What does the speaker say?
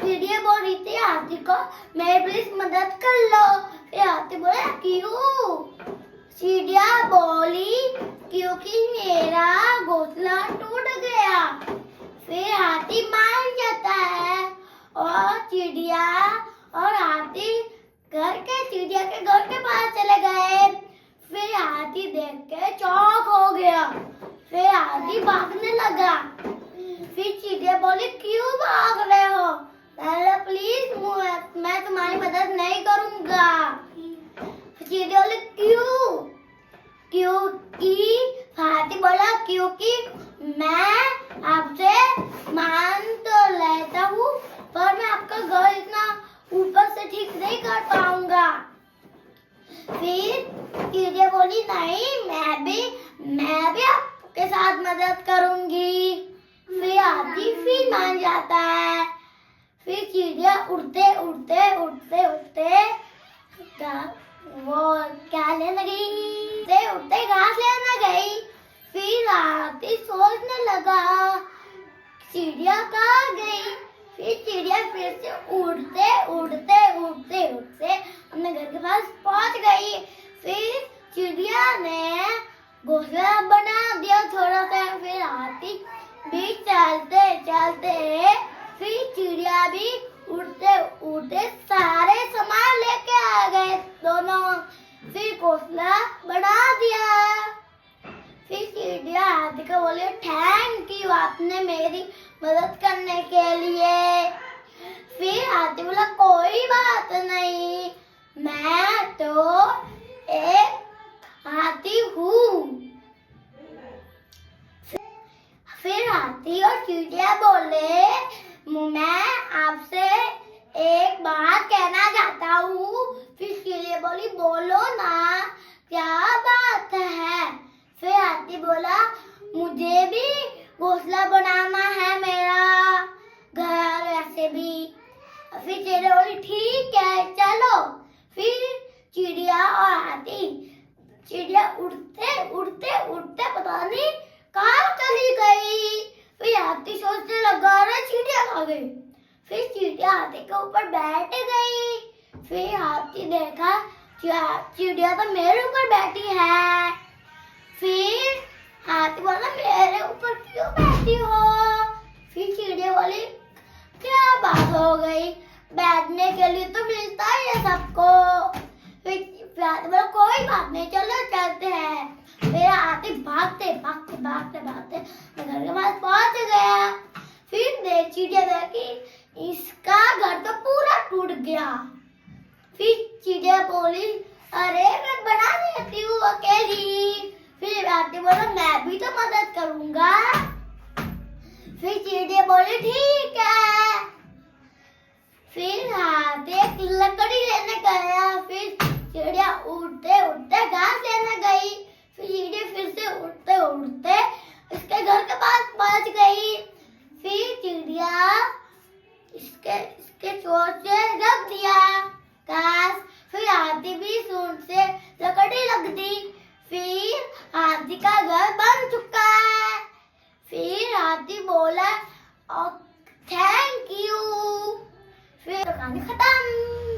चिड़िया बोल रही थी हाथी को, मेरी प्लीज मदद कर लो। फिर हाथी बोला क्यों? चिड़िया बोली क्योंकि मेरा घोंसला टूट गया। फिर हाथी मान जाता है और चिड़िया और हाथी चिड़िया के घर के पास चले गए। फिर हाथी देख के चौंक हो गया। फिर हाथी भागने लगा। फिर चिड़िया बोली क्यों भाग रहे हो? पहले प्लीज मैं तुम्हारी मदद नहीं करूंगा। चिड़िया बोली क्यों? क्योंकि हाथी बोला क्योंकि मैं आपसे मान तो लेता हूँ पर मैं आपका घर इतना ऊपर से ठीक नहीं कर पाऊंगा। फिर चिड़िया बोली नहीं, मैं भी आपके साथ मदद करूंगी। फिर हाथी फिर मान जाता है। फिर चिड़िया उड़ते उड़ते उड़ते उड़ते वो क्या लेने गई? उड़ते घास लेने गई। फिर हाथी सोचने लगा चिड़िया कहाँ गई? फिर चिड़िया फिर से उड़ते उड़ते उड़ते उड़ते अपने घर के पास पहुंच गई। फिर चिड़िया ने घोंसला बना दिया थोड़ा सा। फिर हाथी भी चलते चलते फिर चिड़िया भी उड़ते उड़ते सारे सामान लेके आ गए दोनों। फिर घोंसला बना दिया। फिर चिड़िया हाथी को बोले थैंक यू आपने मेरी मदद करने के लिए। फिर हाथी बोला कोई बात नहीं, मैं तो एक हाथी हूँ। फिर हाथी और चिड़िया बोले मैं आपसे एक बात कहना चाहता हूँ। फिर चिड़िया बोली बोलो ना, क्या बात है? फिर हाथी बोला मुझे भी घोंसला बनाना है मेरा घर ऐसे भी। फिर चिड़िया बोली ठीक है चलो। फिर चिड़िया और हाथी, चिड़िया उड़ते उड़ते उड़ते पता नहीं कहाँ चली गई। फिर हाथी सोचने लगा अरे चिड़िया कहाँ गई? फिर चिड़िया हाथी के ऊपर बैठ गई। फिर हाथी देखा चिड़िया तो मेरे ऊपर बैठी है। फिर हाथी बोला मेरे ऊपर क्यों बैठी हो? फिर चिड़िया बोली क्या बात हो गई, बैठने के लिए तो मिलता ही है सबको। फिर हाथी बोला कोई बात नहीं चलो चलते हैं। फिर हाथी भागते भागते भागते भागते घर के पास पहुंच गया। फिर चिड़िया देखी इसका घर तो पूरा टूट गया। फिर चिड़िया बोली अरे मैं बना देती हूँ अकेली। फिर हाथी बोला मैं भी तो मदद करूंगा। फिर चिड़िया बोली ठीक है। फिर हाथी एक लकड़ी लेने गया। फिर चिड़िया उड़ते उड़ते घास लेने गई। फिर चिड़िया फिर से उड़ते उड़ते इसके घर के पास पहुंच गई। फिर चिड़िया इसके चोट से रख दिया घास। फिर हाथी भी सूंड से लकड़ी लग दी। फिर हाथी का घर बन चुका है। फिर हाथी बोला थैंक यू। फिर कहानी खत्म।